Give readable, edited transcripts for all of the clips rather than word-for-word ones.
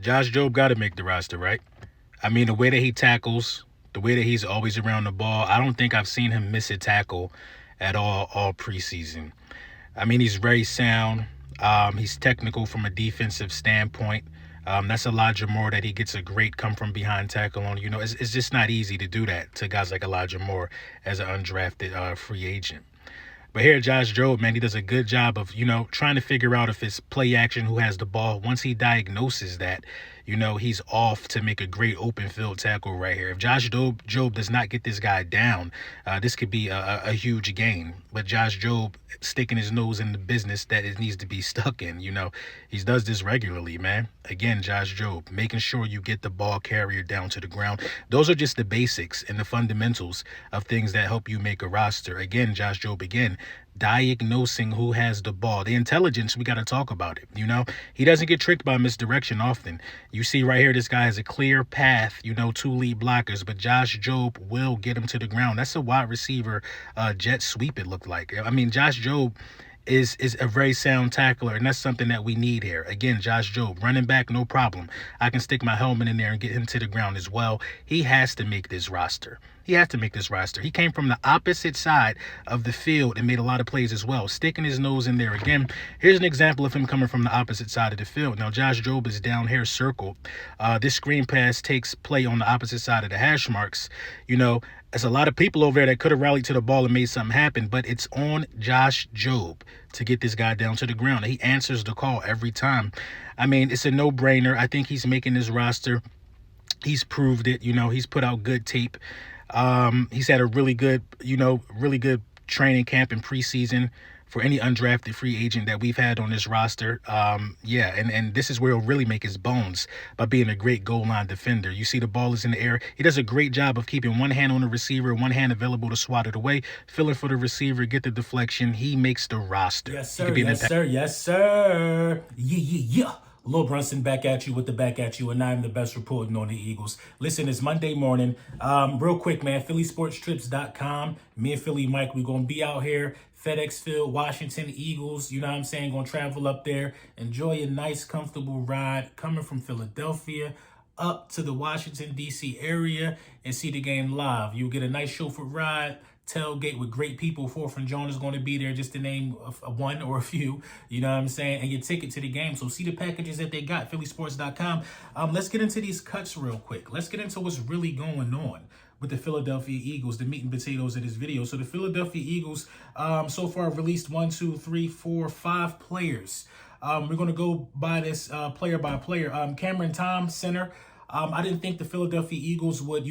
Josh Jobe got to make the roster, right? I mean, the way that he tackles, the way that he's always around the ball, I don't think I've seen him miss a tackle at all preseason. I mean, he's very sound. He's technical from a defensive standpoint. That's Elijah Moore that he gets a great come from behind tackle on. It's just not easy to do that to guys like Elijah Moore as an undrafted free agent. But here, Josh Jobe, man, he does a good job of, trying to figure out if it's play action, who has the ball. Once he diagnoses that, he's off to make a great open field tackle right here. If Jobe does not get this guy down, this could be a huge gain. But Josh Jobe sticking his nose in the business that it needs to be stuck in, he does this regularly, man. Again, Josh Jobe, making sure you get the ball carrier down to the ground. Those are just the basics and the fundamentals of things that help you make a roster. Again, Josh Jobe, diagnosing who has the ball. The intelligence, we got to talk about it. He doesn't get tricked by misdirection often. You see right here, this guy has a clear path, two lead blockers, but Josh Jobe will get him to the ground. That's a wide receiver jet sweep, it looked like. I mean, Josh Jobe is a very sound tackler, and that's something that we need here. Again, Josh Jobe, running back, no problem. I can stick my helmet in there and get him to the ground as well. He has to make this roster. He came from the opposite side of the field and made a lot of plays as well, sticking his nose in there again. Here's an example of him coming from the opposite side of the field. Now, Josh Jobe is down here circled. This screen pass takes play on the opposite side of the hash marks. There's a lot of people over there that could have rallied to the ball and made something happen, but it's on Josh Jobe to get this guy down to the ground. He answers the call every time. I mean, it's a no-brainer. I think he's making his roster. He's proved it. He's put out good tape. He's had a really good training camp in preseason for any undrafted free agent that we've had on this roster. And this is where he'll really make his bones, by being a great goal line defender. You see the ball is in the air. He does a great job of keeping one hand on the receiver, one hand available to swat it away, filling for the receiver, get the deflection. He makes the roster. Yes, sir. Yes, sir. Yeah. Lil Brunson back at you with the back at you, and I'm the best reporting on the Eagles. Listen, it's Monday morning. Real quick, man, PhillySportsTrips.com. Me and Philly Mike, we're going to be out here. FedEx Field, Washington Eagles, you know what I'm saying? Going to travel up there. Enjoy a nice, comfortable ride coming from Philadelphia up to the Washington, D.C. area and see the game live. You'll get a nice chauffeur ride. Tailgate with great people. Fourth and John is going to be there, just to name one or a few, you know what I'm saying, and your ticket to the game. So see the packages that they got, phillysports.com. Let's get into these cuts real quick. Let's get into what's really going on with the Philadelphia Eagles, the meat and potatoes of this video. So the Philadelphia Eagles so far have released 5 players. We're going to go by this player by player. Cameron Tom, center. I didn't think the Philadelphia Eagles would,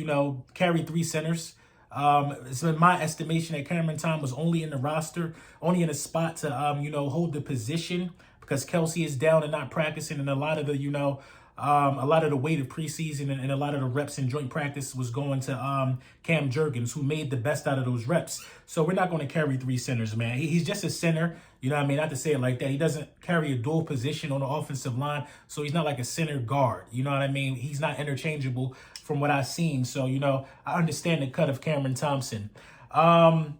carry 3 centers. It's been my estimation that Cameron Tom was only in the roster, only in a spot to, hold the position, because Kelsey is down and not practicing, and a lot of the, a lot of the weight of preseason and a lot of the reps in joint practice was going to Cam Jurgens, who made the best out of those reps. So we're not going to carry 3 centers, man. He's just a center, you know what I mean? Not to say it like that. He doesn't carry a dual position on the offensive line, so he's not like a center guard, you know what I mean? He's not interchangeable from what I've seen. So, I understand the cut of Cameron Thompson. Rennell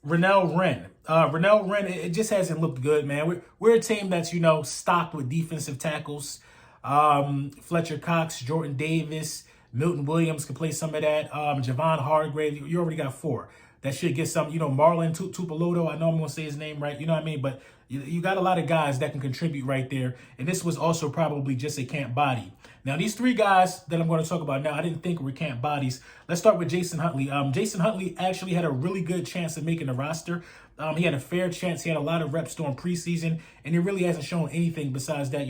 Wren. Rennell Wren, it just hasn't looked good, man. We're a team that's, stocked with defensive tackles. Fletcher Cox, Jordan Davis, Milton Williams can play some of that. Javon Hargrave, you already got 4. That should get some, Marlon Tupoloto. I know I'm going to say his name right, you know what I mean? But you got a lot of guys that can contribute right there. And this was also probably just a camp body. Now, these 3 guys that I'm going to talk about now, I didn't think were camp bodies. Let's start with Jason Huntley. Jason Huntley actually had a really good chance of making the roster. He had a fair chance. He had a lot of reps during preseason, and he really hasn't shown anything besides that,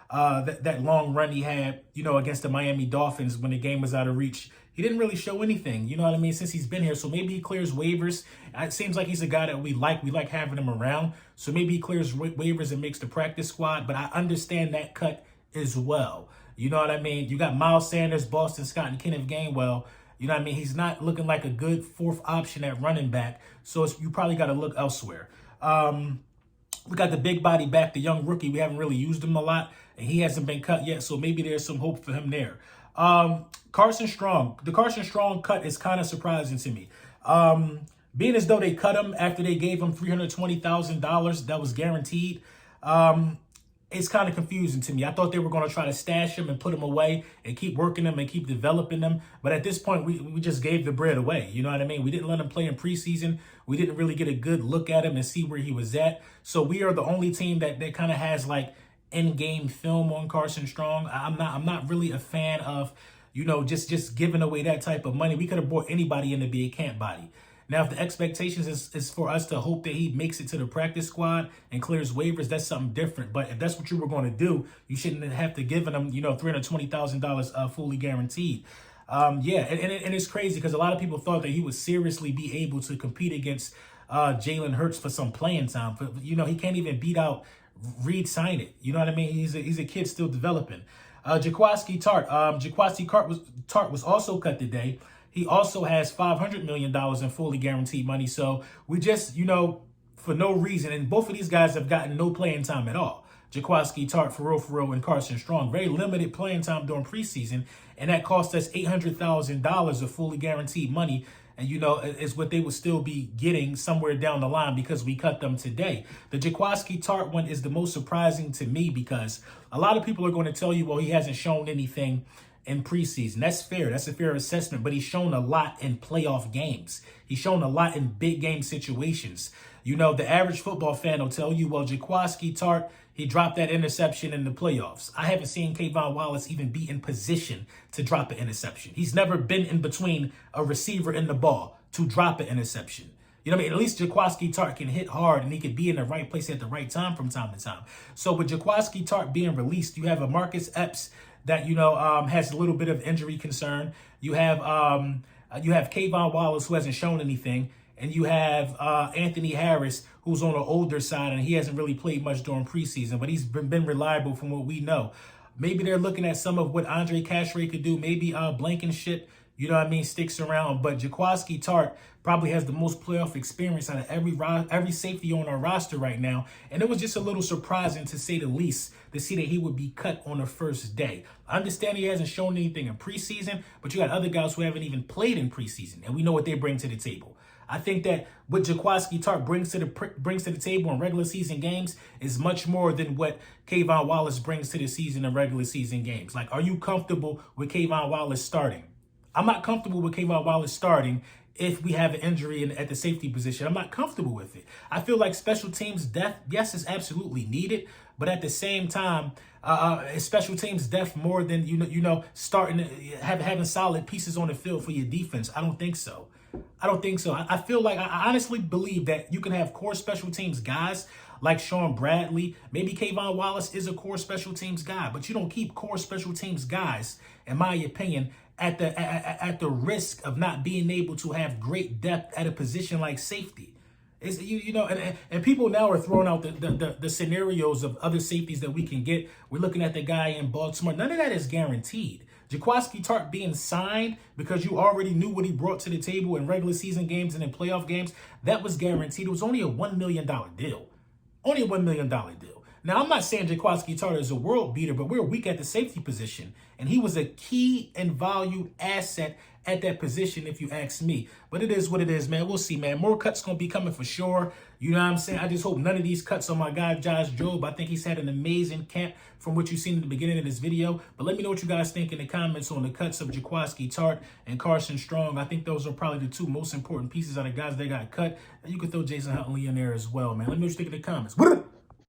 that long run he had, against the Miami Dolphins when the game was out of reach. He didn't really show anything, you know what I mean, since he's been here. So maybe he clears waivers. It seems like he's a guy that we like. We like having him around. So maybe he clears waivers and makes the practice squad. But I understand that cut as well. You know what I mean? You got Miles Sanders, Boston Scott, and Kenneth Gainwell. You know what I mean? He's not looking like a good 4th option at running back. So you probably got to look elsewhere. We got the big body back, the young rookie. We haven't really used him a lot, and he hasn't been cut yet. So maybe there's some hope for him there. Carson Strong. The Carson Strong cut is kind of surprising to me. Being as though they cut him after they gave him $320,000 that was guaranteed. it's kind of confusing to me. I thought they were going to try to stash him and put him away and keep working him and keep developing them. But at this point, we just gave the bread away. You know what I mean? We didn't let him play in preseason. We didn't really get a good look at him and see where he was at. So we are the only team that kind of has like in-game film on Carson Strong. I'm not really a fan of, just giving away that type of money. We could have brought anybody in to be a camp body. Now, if the expectations is for us to hope that he makes it to the practice squad and clears waivers, that's something different. But if that's what you were going to do, you shouldn't have to give him, $320,000 fully guaranteed. And it's crazy because a lot of people thought that he would seriously be able to compete against Jalen Hurts for some playing time. But, he can't even beat out Reed Sign it. You know what I mean? He's a kid still developing. Jaquiski Tartt. Tartt was also cut today. He also has $500 million in fully guaranteed money. So we just, for no reason, and both of these guys have gotten no playing time at all. Jaquiski Tartt, for real, and Carson Strong. Very limited playing time during preseason, and that cost us $800,000 of fully guaranteed money. And, is what they would still be getting somewhere down the line because we cut them today. The Jaquiski Tartt one is the most surprising to me because a lot of people are going to tell you, well, he hasn't shown anything in preseason. That's fair. That's a fair assessment, but he's shown a lot in playoff games. He's shown a lot in big game situations. The average football fan will tell you, well, Jaquiski Tartt, he dropped that interception in the playoffs. I haven't seen Kayvon Wallace even be in position to drop an interception. He's never been in between a receiver and the ball to drop an interception. At least Jaquiski Tartt can hit hard and he can be in the right place at the right time from time to time. So with Jaquiski Tartt being released, you have a Marcus Epps that, has a little bit of injury concern. You have Kayvon Wallace, who hasn't shown anything. And you have Anthony Harris, who's on the older side, and he hasn't really played much during preseason, but he's been reliable from what we know. Maybe they're looking at some of what Andre Cashray could do. Maybe Blankenship, sticks around. But Jaquiski Tartt probably has the most playoff experience out of every safety on our roster right now. And it was just a little surprising, to say the least, to see that he would be cut on the first day. I understand he hasn't shown anything in preseason, but you got other guys who haven't even played in preseason, and we know what they bring to the table. I think that what Jaquiski Tartt brings to the table in regular season games is much more than what Kayvon Wallace brings to the season in regular season games. Like, are you comfortable with Kayvon Wallace starting? I'm not comfortable with Kayvon Wallace starting if we have an injury at the safety position. I'm not comfortable with it. I feel like special teams depth, yes, is absolutely needed, but at the same time, special teams depth more than starting having solid pieces on the field for your defense. I don't think so. I feel like I honestly believe that you can have core special teams guys like Sean Bradley. Maybe Kayvon Wallace is a core special teams guy, but you don't keep core special teams guys, in my opinion, at the risk of not being able to have great depth at a position like safety. It's, and people now are throwing out the scenarios of other safeties that we can get. We're looking at the guy in Baltimore. None of that is guaranteed. Jaquiski Tartt being signed because you already knew what he brought to the table in regular season games and in playoff games, that was guaranteed. It was only a $1 million deal. Only a $1 million deal. Now, I'm not saying Jaquiski Tartt is a world beater, but we're weak at the safety position. And he was a key and valued asset at that position, if you ask me. But it is what it is, man. We'll see, man. More cuts going to be coming for sure. You know what I'm saying? I just hope none of these cuts on my guy, Josh Jobe. I think he's had an amazing camp from what you've seen in the beginning of this video. But let me know what you guys think in the comments on the cuts of Jaquiski Tartt and Carson Strong. I think those are probably the two most important pieces out of guys that got cut. And you can throw Jason Huntley in there as well, man. Let me know what you think in the comments.